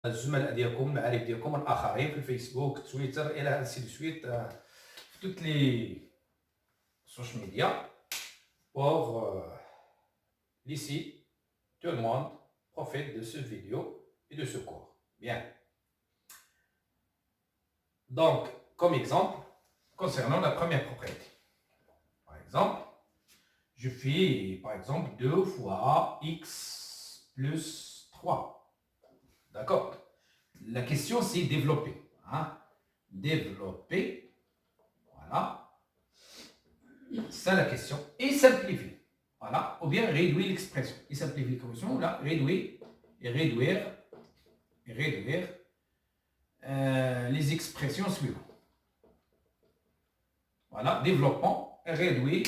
الزملاء ديالكم المعارف ديالكم الاخرين في الفيسبوك تويتر الى انسي دو سويت في toutes les social media pour ici tout le monde profite de cette vidéo et de ce cours. Bien. Donc, comme exemple, concernant la première propriété. Par exemple, je fais, par exemple, 2 fois x plus 3. D'accord? La question, c'est développer. Hein? Développer. Voilà. C'est la question. Et simplifier. Voilà. Ou bien réduire l'expression. Et simplifier l'expression, là, réduire et réduire et réduire les expressions suivantes. Voilà. Développement et réduire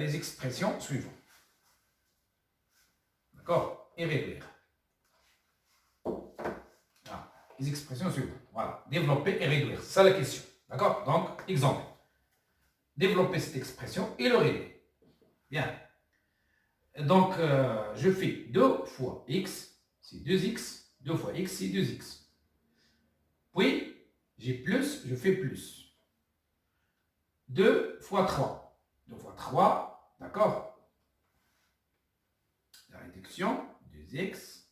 les expressions suivantes. D'accord? Et réduire. Voilà. Les expressions suivantes. Voilà. Développer et réduire. C'est la question. D'accord? Donc, exemple. Développer cette expression et le réduire. Bien. Donc, je fais 2 fois x, c'est 2x. 2 fois x, c'est 2x. Puis, j'ai plus, je fais plus. 2 fois 3. 2 fois 3, d'accord? La réduction, 2x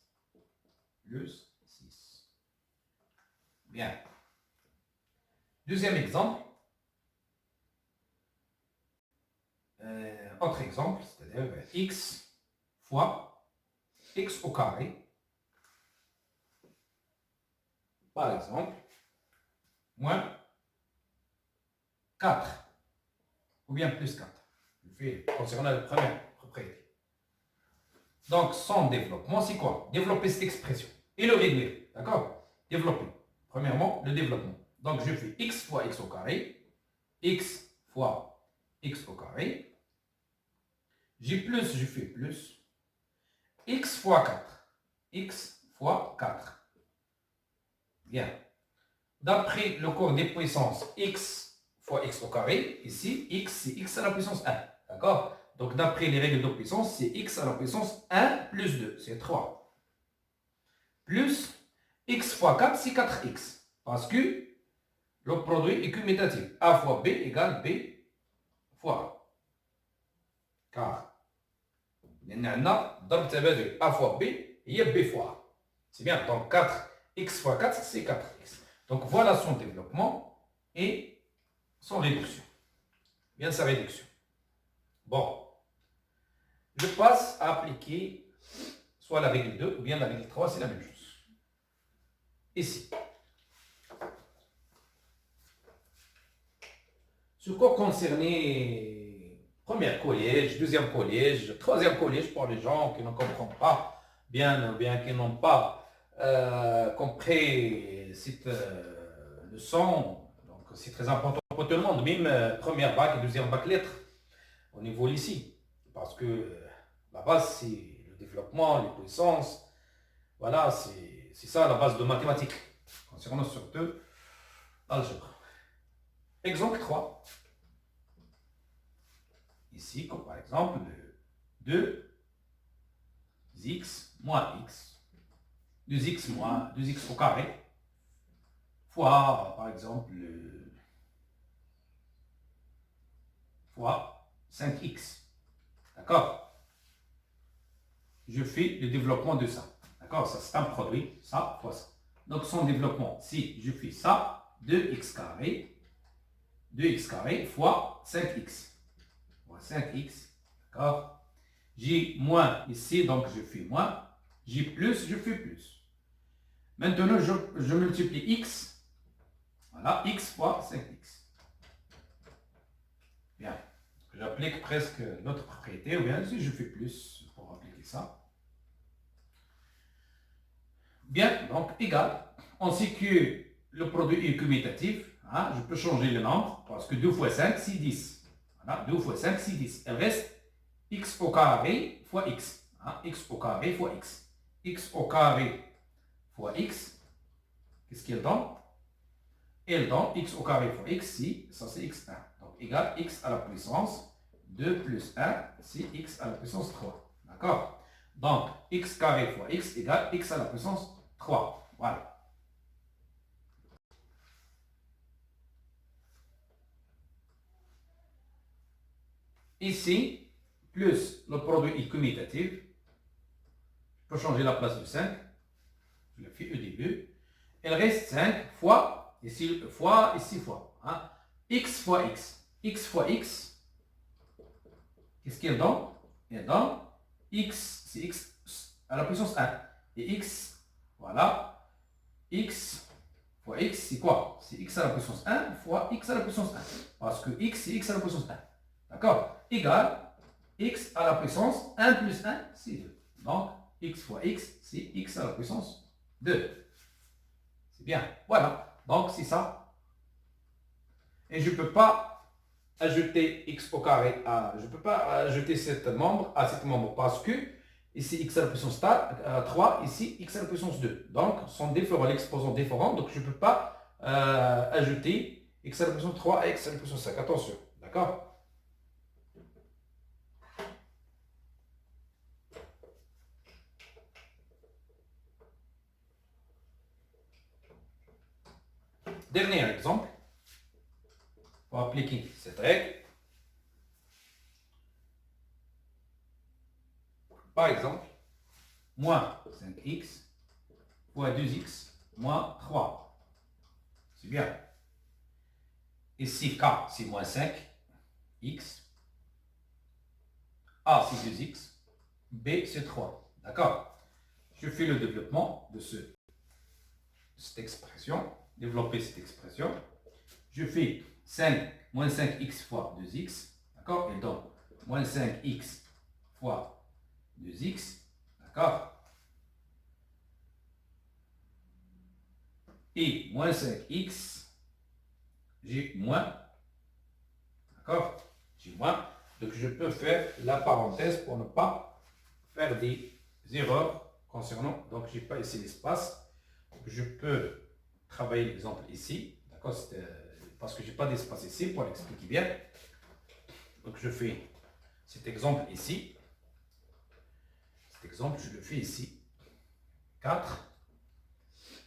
plus 6. Bien. Deuxième exemple. Autre exemple, c'est-à-dire x fois x au carré. Par exemple, moins 4. Ou bien plus 4. Je fais concernant la première propriété. Donc, son développement, c'est quoi? Développer cette expression. Et le réduire. D'accord? Développer. Premièrement, le développement. Donc, je fais x fois x au carré. X fois x au carré. J'ai plus, je fais plus. X fois 4. X fois 4. Bien. D'après le cours des puissances, x fois x au carré, ici, x, c'est x à la puissance 1. D'accord? Donc, d'après les règles de puissance, c'est x à la puissance 1 plus 2. C'est 3. Plus x fois 4, c'est 4x. Parce que le produit est commutatif. A fois b égale b fois A. Car لأن عندنا ضرب تبادل A fois B هي B fois A. C'est bien. Donc 4x fois 4, c'est 4x. Donc voilà son développement et son réduction. Bien sa réduction. Bon. Je passe à appliquer soit la règle 2 ou bien la règle 3, c'est la même chose. Ici. Sur quoi concerner premier collège, deuxième collège, troisième collège pour les gens qui ne comprennent pas bien ou bien qui n'ont pas compris cette leçon. Donc c'est très important pour tout le monde, même première bac et deuxième bac lettres au niveau lycée. Parce que la base c'est le développement, les puissances. Voilà, c'est ça la base de mathématiques. Concernant surtout l'algèbre. Exemple 3. Ici, comme par exemple, 2x moins x, 2x moins 2x au carré, fois, par exemple, fois 5x. D'accord? Je fais le développement de ça. D'accord? Ça, c'est un produit, ça fois ça. Donc, son développement, si je fais ça, 2x carré fois 5x. 5x, d'accord? J'ai moins ici, donc je fais moins. J'ai plus, je fais plus. Maintenant, je multiplie x. Voilà, x fois 5x. Bien. J'applique presque notre propriété, ou bien si je fais plus pour appliquer ça. Bien, donc égal. On sait que le produit est commutatif. Hein, je peux changer le nombre parce que 2 fois 5, c'est 10. Voilà, 2 fois 5, c'est 10. Il reste x au carré fois x. Hein, x au carré fois x. X au carré fois x. Qu'est-ce qu'il donne? Il donne x au carré fois x, si, ça c'est x1. Donc, égal x à la puissance 2 plus 1, c'est x à la puissance 3. D'accord? Donc, x carré fois x égale x à la puissance 3. Voilà. Ici, plus le produit est commutatif. Je peux changer la place de 5. Je le fais au début. Il reste 5 fois, ici fois, ici fois. Hein. X fois X. X fois X. Qu'est-ce qu'il donne? Il donne X, c'est X à la puissance 1. Et X, voilà. X fois X, c'est quoi? C'est X à la puissance 1 fois X à la puissance 1. Parce que X, c'est X à la puissance 1. D'accord? Égal X à la puissance 1 plus 1, c'est 2. Donc, X fois X, c'est X à la puissance 2. C'est bien. Voilà. Donc, c'est ça. Et je ne peux pas ajouter X au carré à... Je ne peux pas ajouter cet membre à cet membre parce que ici, X à la puissance 3, ici, X à la puissance 2. Donc, sont différents, l'exposant différent. Donc, je ne peux pas ajouter X à la puissance 3 à X à la puissance 5. Attention. D'accord? Dernier exemple, pour appliquer cette règle. Par exemple, moins 5x fois 2x moins 3. C'est bien. Ici, k, c'est moins 5x. A, c'est 2x. B, c'est 3. D'accord? Je fais le développement de cette expression. Développer cette expression. Je fais 5 moins 5x fois 2x. D'accord? Et donc, moins 5x fois 2x. D'accord? Et moins 5x, j'ai moins. D'accord? J'ai moins. Donc, je peux faire la parenthèse pour ne pas faire des erreurs concernant. Donc, je n'ai pas ici l'espace. Je peux travailler l'exemple ici. D'accord? Parce que je n'ai pas d'espace ici pour l'expliquer bien. Donc, je fais cet exemple ici. Cet exemple, je le fais ici. 4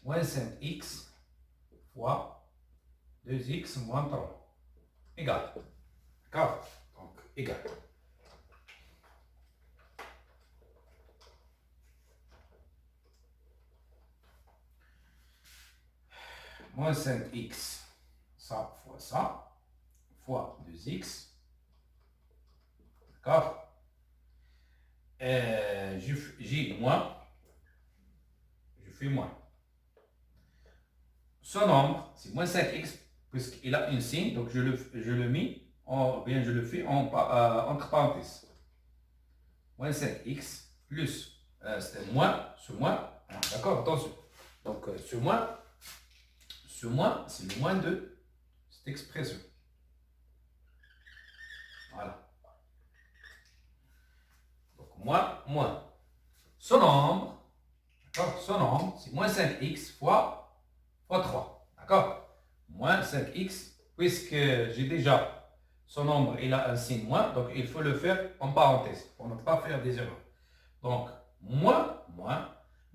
moins 5x fois 2x moins 3. Égal. D'accord? Donc, égal. Moins 5x, ça fois ça, fois 2x. D'accord? J'ai moins. Je fais moins. Ce nombre, c'est moins 5x, puisqu'il a une signe, donc je le mets, bien je le fais entre parenthèses. Moins 5x plus, c'était moins, ce moins, d'accord, attention. Donc ce moins, c'est le moins de cette expression. Voilà. Donc moins. Ce nombre, d'accord, ce nombre, c'est moins 5x fois 3. D'accord? Moins 5x, puisque j'ai déjà ce nombre, il a un signe moins, donc il faut le faire en parenthèse pour ne pas faire des erreurs. Donc, moins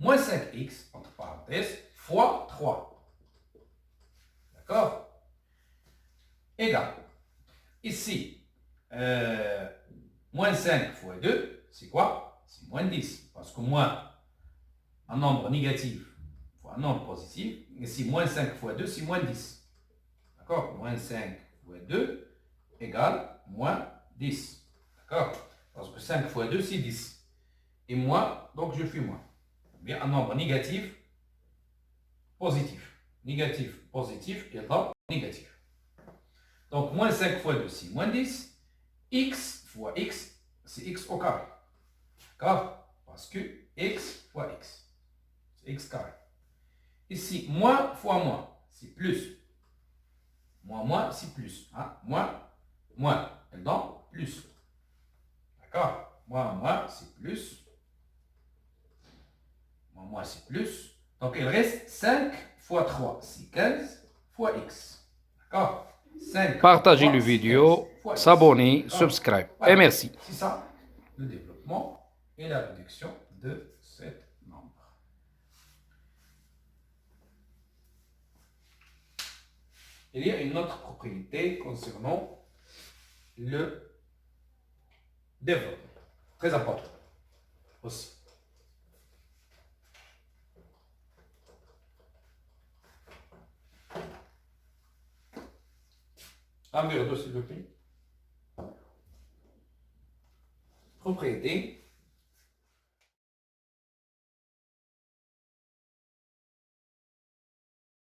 5x, entre parenthèses, fois 3. D'accord? Égal. Ici, moins 5 fois 2, c'est quoi? C'est moins 10. Parce que moins un nombre négatif fois un nombre positif. Ici, moins 5 fois 2, c'est moins 10. D'accord? Moins 5 fois 2 égale moins 10. D'accord? Parce que 5 fois 2, c'est 10. Et moins, donc je fais moins. Bien, un nombre négatif, positif. Négatif, positif, et donc négatif. Donc, moins 5 fois 2, c'est moins 10. X fois x, c'est x au carré. D'accord? Parce que x fois x, c'est x carré. Ici, moins fois moins, c'est plus. Moins, c'est plus. Hein? Moins, et donc plus. D'accord? Moins, c'est plus. Moins, c'est plus. Donc, il reste 5 fois 3, c'est 15 fois x. D'accord? Partagez le vidéo, s'abonner, subscribe. Et merci. C'est ça, le développement et la réduction de cette nombre. Il y a une autre propriété concernant le développement. Très important aussi. Un verre d'eau, s'il vous plaît. Propriété